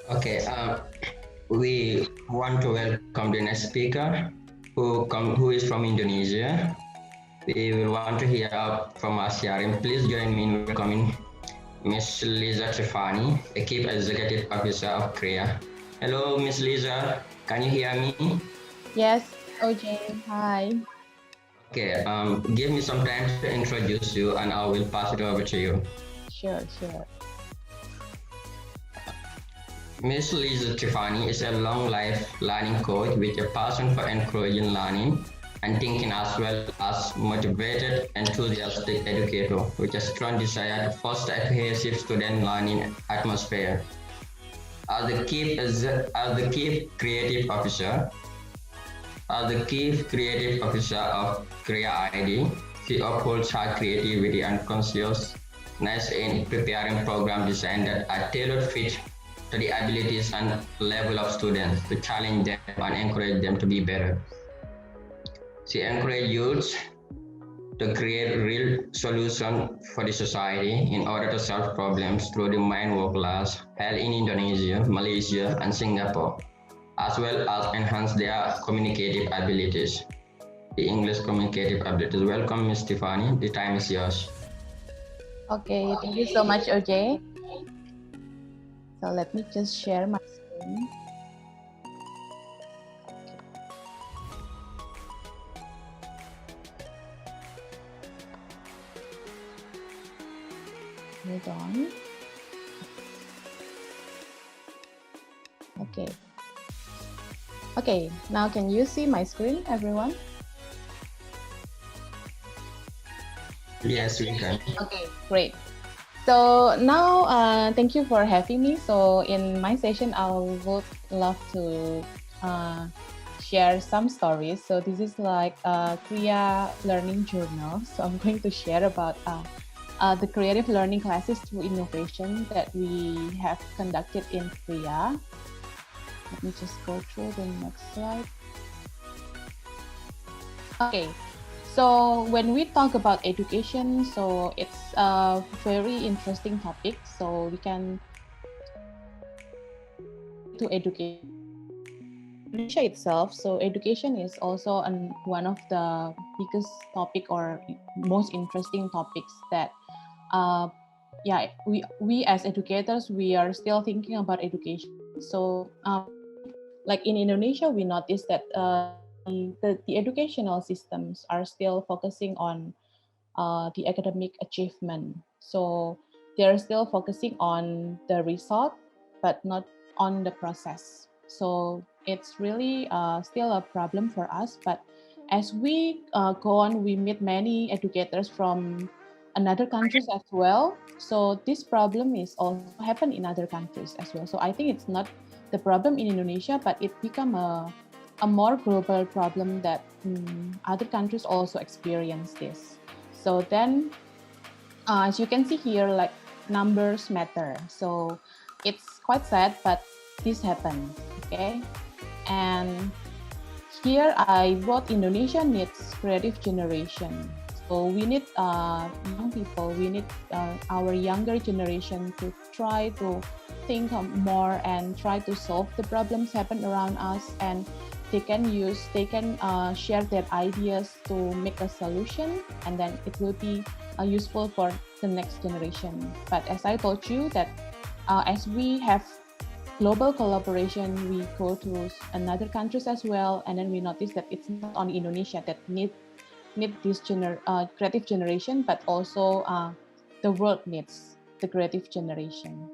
Okay, we want to welcome the next speaker who is from Indonesia. We will want to hear from us, Yarim. Please join me in welcoming Miss Liza Stephanie, the Chief Executive Officer of Krea. Hello, Miss Liza. Can you hear me? Yes, OJ. Hi. Okay, give me some time to introduce you and I will pass it over to you. Sure. Miss Liza Stephanie is a long life learning coach with a passion for encouraging learning and thinking, as well as motivated, enthusiastic educator with a strong desire to foster a cohesive student learning atmosphere. As the creative officer, as the chief creative officer of Kryative, she upholds her creativity and consciousness in preparing program design that are tailored fit to the abilities and level of students to challenge them and encourage them to be better. She encourages youth to create real solutions for the society in order to solve problems through the mind work labs held in Indonesia, Malaysia, and Singapore, as well as enhance their communicative abilities. The English communicative abilities. Welcome, Miss Stephanie. The time is yours. Okay, thank you so much, OJ. So let me just share my screen. Hold on. Okay, now can you see my screen, everyone? Yes, we can. Okay, great. So now, thank you for having me. So in my session, I would love to share some stories. So this is like a Krea Learning Journal. So I'm going to share about the creative learning classes through innovation that we have conducted in Krea. Let me just go through the next slide. Okay. So when we talk about education, so it's a very interesting topic. So we can to educate Indonesia itself. So education is also one of the biggest topic or most interesting topics that, we as educators, we are still thinking about education. So like in Indonesia, we noticed that the educational systems are still focusing on the academic achievement. So they're still focusing on the result, but not on the process. So it's really still a problem for us. But as we go on, we meet many educators from another countries as well. So this problem is also happen in other countries as well. So I think it's not the problem in Indonesia, but it become a more global problem that other countries also experience this. So then, as you can see here, like numbers matter. So it's quite sad, but this happens, okay? And here I wrote Indonesia needs creative generation. So we need young people, we need our younger generation to try to think more and try to solve the problems happen around us, and they can share their ideas to make a solution, and then it will be useful for the next generation. But as I told you that as we have global collaboration, we go to another countries as well, and then we notice that it's not only Indonesia that need this creative generation, but also the world needs the creative generation.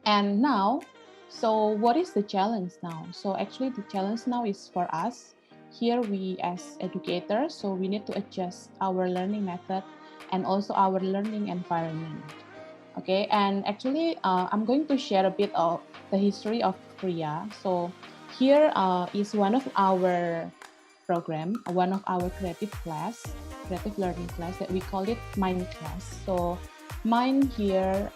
And now, so what is the challenge now? So actually the challenge now is for us. Here we as educators, so we need to adjust our learning method and also our learning environment. Okay, and actually I'm going to share a bit of the history of Krea. So here is one of our program, one of our creative learning class that we call it Mind class. So Mind here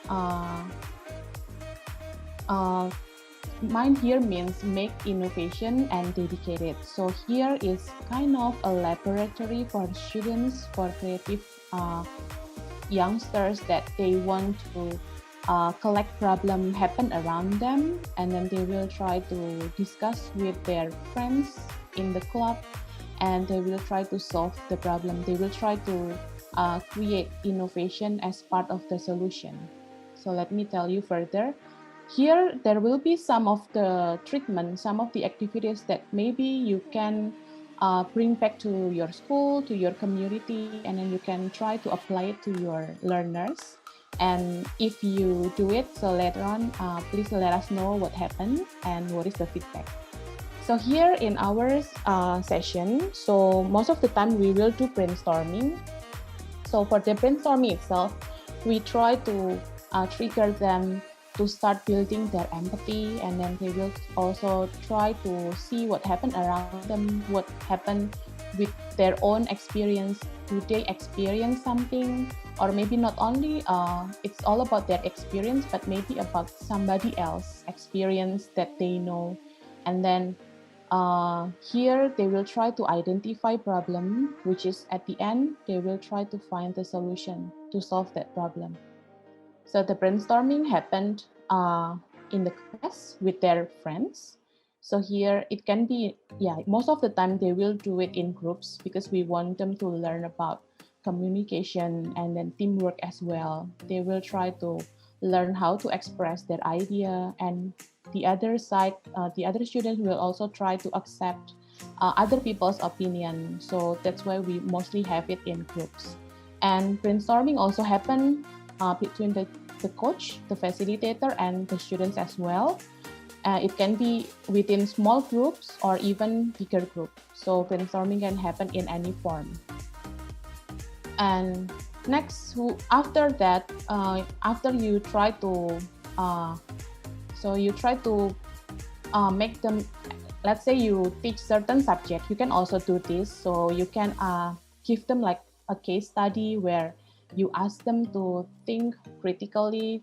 Mind here means make innovation and dedicated. So here is kind of a laboratory for students, for creative youngsters that they want to collect problem happen around them, and then they will try to discuss with their friends in the club, and they will try to solve the problem. They will try to create innovation as part of the solution. So let me tell you further. Here, there will be some of the treatment, some of the activities that maybe you can bring back to your school, to your community, and then you can try to apply it to your learners. And if you do it, so later on, please let us know what happened and what is the feedback. So here in our session, so most of the time we will do brainstorming. So for the brainstorming itself, we try to trigger them to start building their empathy, and then they will also try to see what happened around them, what happened with their own experience. Do they experience something? Or maybe not only it's all about their experience, but maybe about somebody else's experience that they know. And then here they will try to identify problem, which is at the end, they will try to find the solution to solve that problem. So the brainstorming happened in the class with their friends. So here it can be, most of the time they will do it in groups because we want them to learn about communication and then teamwork as well. They will try to learn how to express their idea, and the other side, the other students will also try to accept other people's opinion. So that's why we mostly have it in groups. And brainstorming also happen between the coach, the facilitator, and the students as well. It can be within small groups or even bigger groups. So brainstorming can happen in any form. And next, after that, after you try to, make them, let's say you teach certain subject, you can also do this. So you can give them like a case study where you ask them to think critically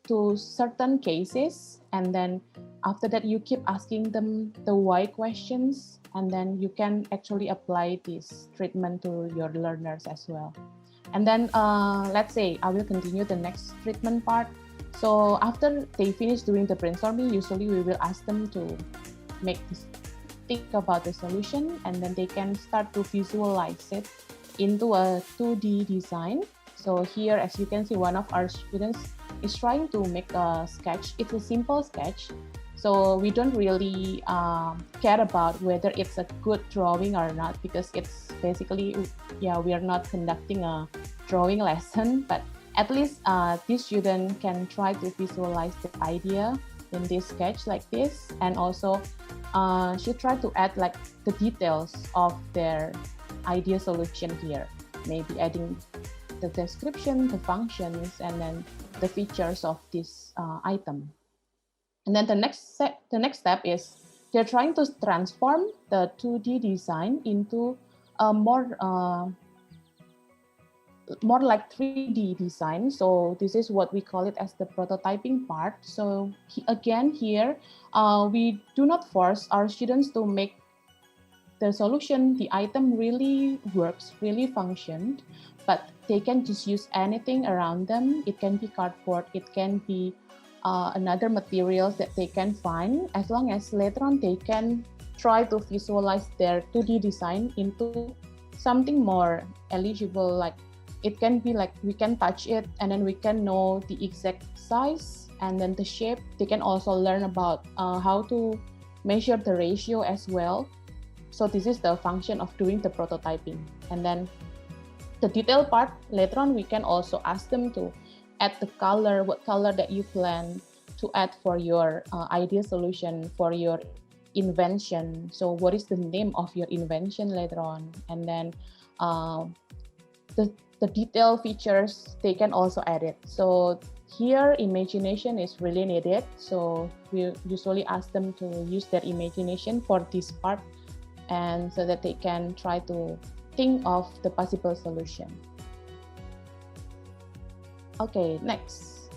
to certain cases, and then after that you keep asking them the why questions, and then you can actually apply this treatment to your learners as well. And then let's say I will continue the next treatment part. So after they finish doing the brainstorming, usually we will ask them to think about the solution, and then they can start to visualize it into a 2D design. So here, as you can see, one of our students is trying to make a sketch. It's a simple sketch. So we don't really care about whether it's a good drawing or not, because it's basically, we are not conducting a drawing lesson, but at least this student can try to visualize the idea in this sketch like this. And also she tried to add like the details of their idea solution here, maybe adding the description, the functions, and then the features of this item. And then the next step is they're trying to transform the 2D design into a more like 3D design. So this is what we call it as the prototyping part. So again here, we do not force our students to make the solution, the item really works, really functioned, but they can just use anything around them. It can be cardboard, it can be another materials that they can find, as long as later on they can try to visualize their 2D design into something more eligible. Like it can be like we can touch it and then we can know the exact size and then the shape. They can also learn about how to measure the ratio as well. So this is the function of doing the prototyping. And then the detail part, later on we can also ask them to add the color, what color that you plan to add for your idea solution, for your invention. So what is the name of your invention later on? And then the detail features, they can also add it. So here imagination is really needed. So we usually ask them to use their imagination for this part, and so that they can try to think of the possible solution. Okay, next.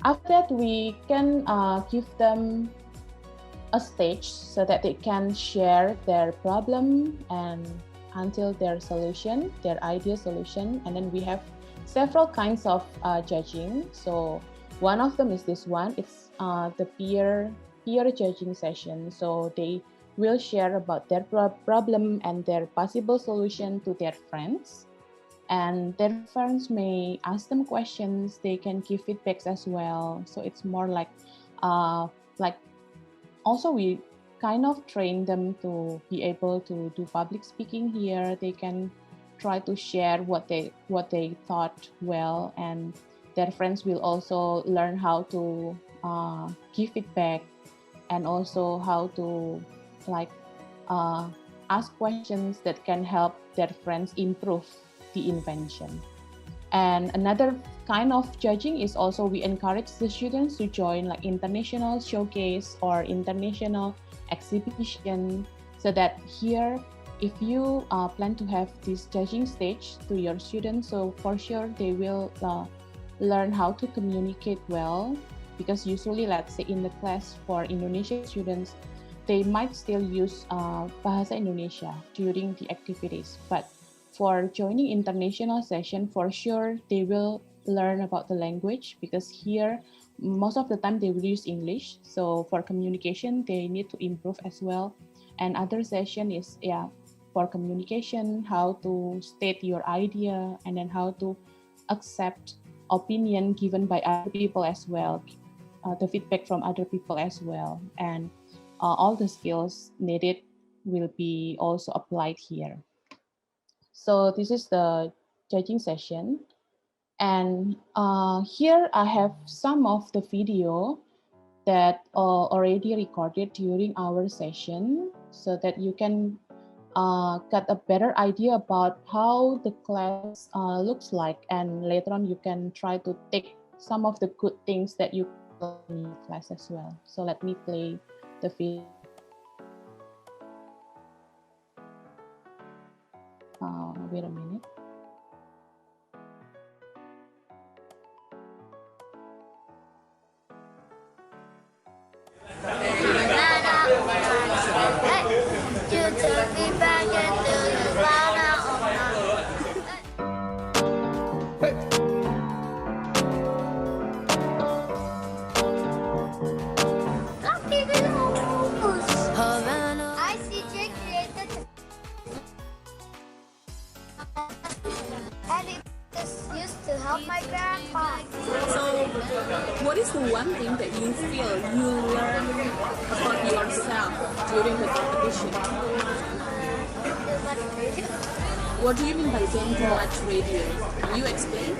After that, we can give them a stage so that they can share their problem and until their solution, their idea solution. And then we have several kinds of judging. So One of them is this one. It's the peer judging session. So they will share about their problem and their possible solution to their friends. And their friends may ask them questions. They can give feedbacks as well. So it's more like also we kind of train them to be able to do public speaking here. They can try to share what they thought well, and their friends will also learn how to give feedback, and also how to ask questions that can help their friends improve the invention. And another kind of judging is also we encourage the students to join like international showcase or international exhibition, so that here if you plan to have this judging stage to your students, so for sure they will learn how to communicate well, because usually, let's say in the class for Indonesian students, they might still use Bahasa Indonesia during the activities, but for joining international session, for sure they will learn about the language, because here most of the time they will use English. So for communication, they need to improve as well. And other session is for communication, how to state your idea, and then how to accept opinion given by other people as well, the feedback from other people as well, and all the skills needed will be also applied here. So this is the judging session. And here I have some of the video that already recorded during our session, so that you can get a better idea about how the class looks like, and later on you can try to take some of the good things that you learn in your class as well. So let me play the video. Wait a minute. What is the one thing that you feel you learn about yourself during the competition? What do you mean by don't too much radio? Can you explain?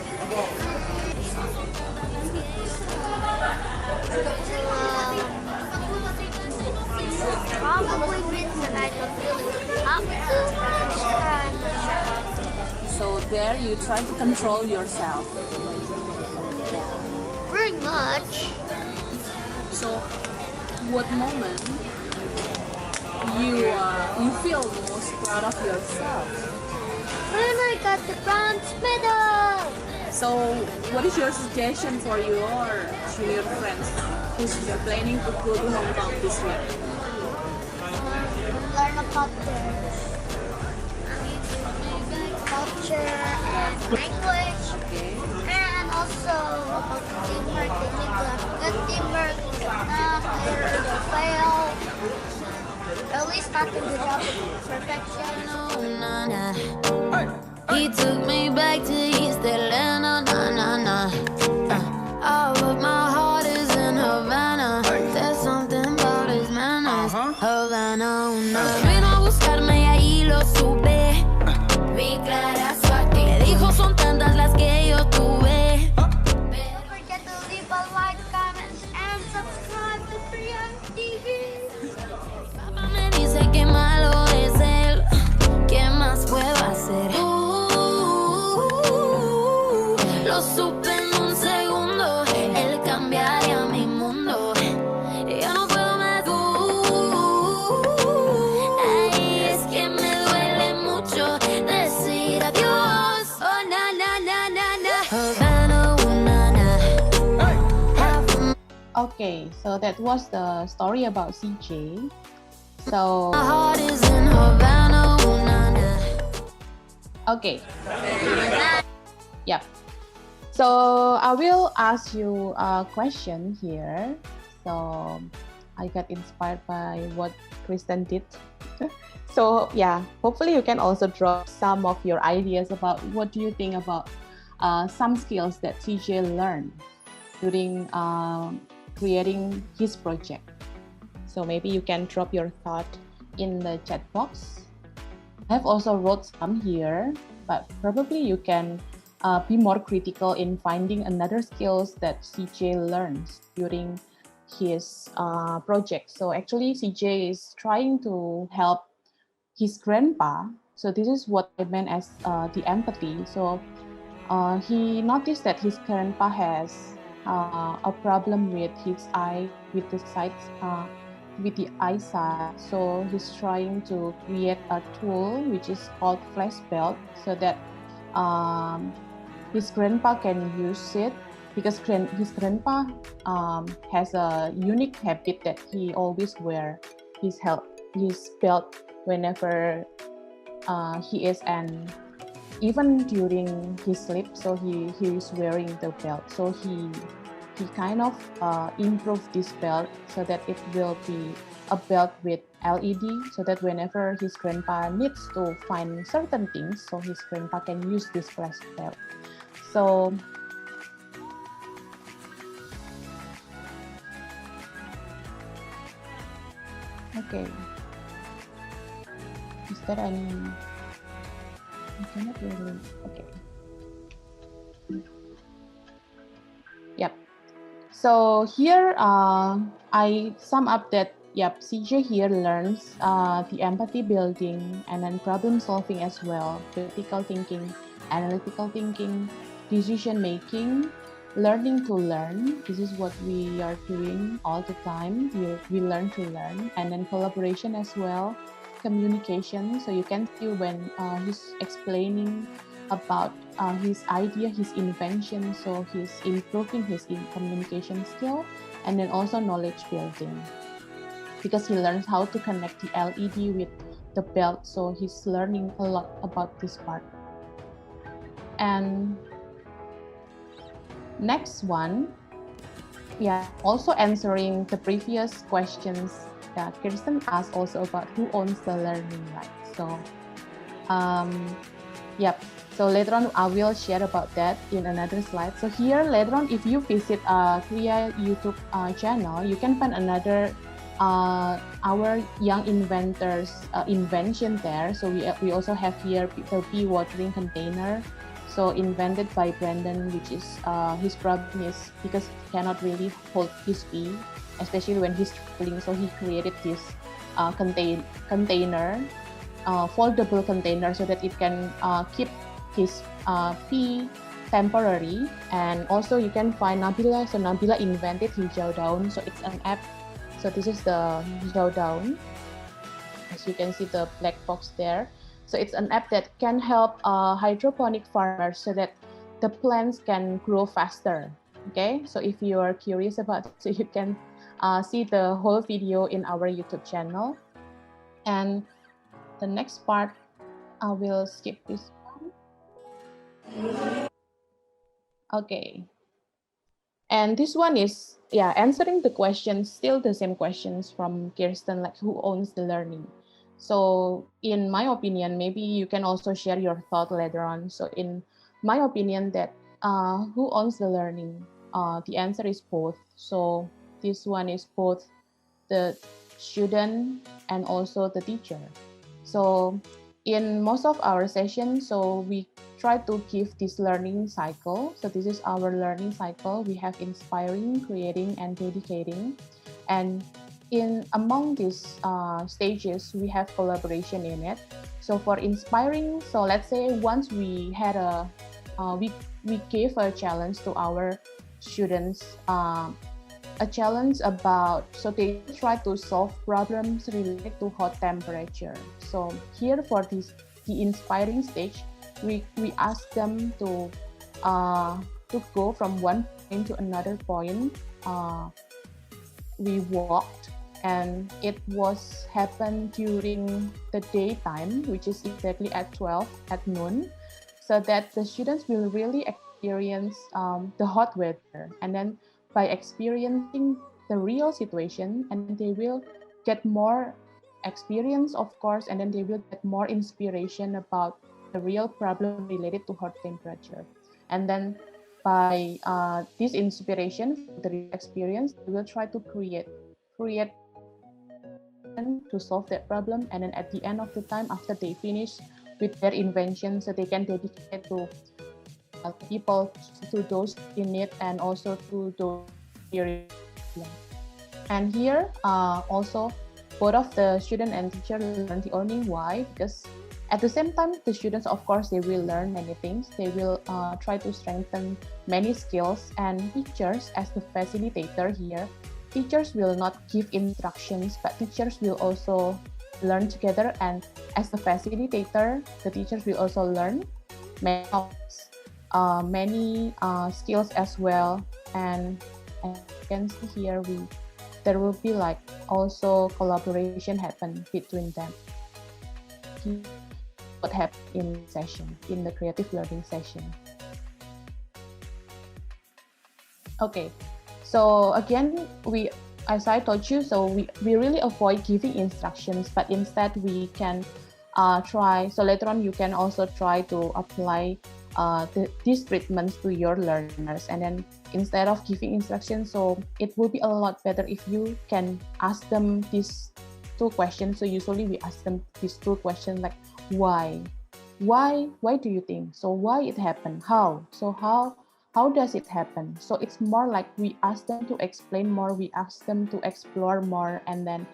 Probably means that I don't really talk too much. So there you try to control yourself. Pretty much. So what moment you feel most proud of yourself? When I got the bronze medal. So what is your suggestion for your junior friends who's planning to go to Hong Kong this year? Learn about their culture and language. Okay. And also about teamwork. They need to have good teamwork. Not fail to fail. At least not to the job of perfection. He took me back to East Atlanta, all of my heart is in Havana. There's something about his manners, Havana, Vino a buscarme y ahí lo supe. Mi clara suerte. Me dijo son tantas las que yo tuve. Don't forget to leave a like, comment, and subscribe to Kryative TV. Papá me dice que malo es él. ¿Qué más puedo hacer? Lo supe en un segundo. Él cambiaría mi mundo. Yo no puedo más. Ay, es que me duele mucho decir adiós. Oh, na, na, na, na, na. Havana, ooh, na, na. Okay, so that was the story about CJ. So My heart is in Havana, ooh, na, na. okay, yeah. So I will ask you a question here. So I got inspired by what Kristen did. So yeah, hopefully you can also drop some of your ideas about what do you think about some skills that CJ learned during creating his project. So maybe you can drop your thought in the chat box. I have also wrote some here, but probably you can be more critical in finding another skills that CJ learns during his project. So actually CJ is trying to help his grandpa. So this is what I meant as the empathy. So he noticed that his grandpa has a problem with his eye, with the sight, with the eyesight. So he's trying to create a tool which is called flash belt, so that his grandpa can use it, because his grandpa has a unique habit that he always wear his belt whenever he is, and even during his sleep, so he is wearing the belt. So he kind of improved this belt so that it will be a belt with LED, so that whenever his grandpa needs to find certain things, so his grandpa can use this flash belt. So okay, is there any? I cannot really. Okay. Yep. So here I sum up that CJ here learns the empathy building and then problem solving as well, critical thinking, analytical thinking, decision making, learning to learn. This is what we are doing all the time. We learn to learn, and then collaboration as well, communication. So you can see when he's explaining about his idea, his invention, so he's improving his communication skill, and then also knowledge building, because he learns how to connect the LED with the belt, so he's learning a lot about this part. And next one, also answering the previous questions that Kirsten asked also about who owns the learning rights. So so later on I will share about that in another slide. So here later on, if you visit Krya YouTube channel, you can find another our young inventors invention there. So we also have here the pea watering container, so invented by Brandon, which is his problem is because he cannot really hold his pea, especially when he's traveling. So he created this container, foldable container, so that it can keep his pea temporary. And also you can find Nabila. So Nabila invented Hijau Daun. So it's an app. So this is the Hijau Daun. As you can see the black box there. So it's an app that can help hydroponic farmers so that the plants can grow faster. Okay, so if you are curious about it, so you can see the whole video in our YouTube channel. And the next part, I will skip this one. Okay. And this one is, answering the questions, still the same questions from Kirsten, like who owns the learning? So in my opinion, maybe you can also share your thought later on. So in my opinion, that who owns the learning? The answer is both. So this one is both the student and also the teacher. So in most of our sessions, so we try to give this learning cycle. So this is our learning cycle. We have inspiring, creating, and dedicating. And among these stages, we have collaboration in it. So for inspiring, so let's say once we had we gave a challenge to our students, a challenge about, so they try to solve problems related to hot temperature. So here for the inspiring stage, we ask them to go from one point to another point. We walked, and it was happened during the daytime, which is exactly at 12 at noon, so that the students will really experience the hot weather, and then by experiencing the real situation, and they will get more experience, of course, and then they will get more inspiration about the real problem related to hot temperature. And then by this inspiration, the real experience, they will try to create to solve that problem. And then at the end of the time, after they finish with their invention, so they can dedicate to people, to those in need, and also to those experience. And here also both of the student and teacher learn the only why, because at the same time the students, of course, they will learn many things. They will try to strengthen many skills, and teachers as the facilitator here, teachers will not give instructions, but teachers will also learn together, and as the facilitator, the teachers will also learn many skills as well. And as you can see here, there will be like also collaboration happen between them. What happened in session, in the creative learning session. Okay, so again, as I told you, so we really avoid giving instructions, but instead we can try. So later on, you can also try to apply these treatments to your learners, and then instead of giving instructions, so it will be a lot better if you can ask them these two questions. So usually we ask them these two questions like why do you think, so why it happened, how does it happen. So it's more like we ask them to explain more, we ask them to explore more, and then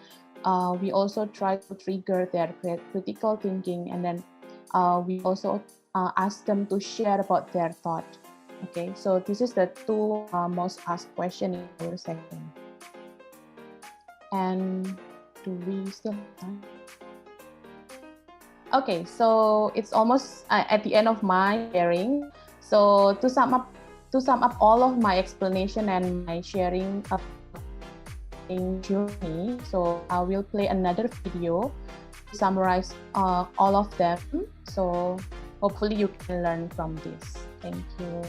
we also try to trigger their critical thinking, and then we also ask them to share about their thought. Okay, so this is the two most asked question in our session. And do we still have time? Okay, so it's almost at the end of my sharing. So to sum up all of my explanation and my sharing of journey, so I will play another video to summarize all of them. So hopefully you can learn from this. Thank you.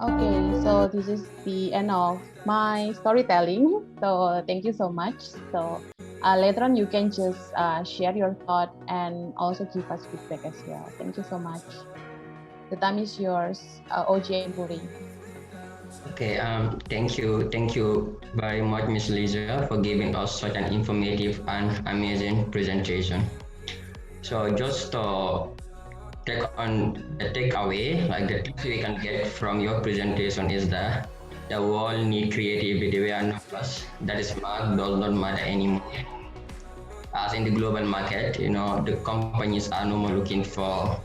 Okay, so this is the end of my storytelling. So thank you so much. So later on, you can just share your thought and also give us feedback as well. Thank you so much. The time is yours, OJ and Puri. Okay, thank you very much, Miss Lisa, for giving us such an informative and amazing presentation. So just take on the takeaway, like the tips we can get from your presentation is that the world need creativity. We are not us. That is smart does not matter anymore. As in the global market, the companies are no more looking for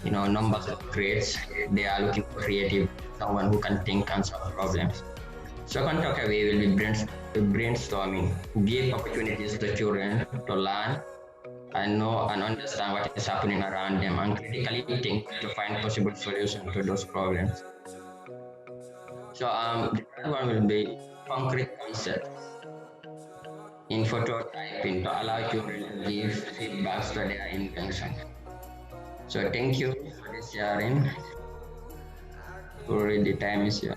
numbers of grades. They are looking for creative, someone who can think and solve problems. Second takeaway will be brainstorming. Give opportunities to children to learn and know and understand what is happening around them and critically think to find possible solutions to those problems. So the third one will be concrete concepts in prototyping to allow children to give feedbacks to their invention. So thank you for this sharing. Already the time is yours.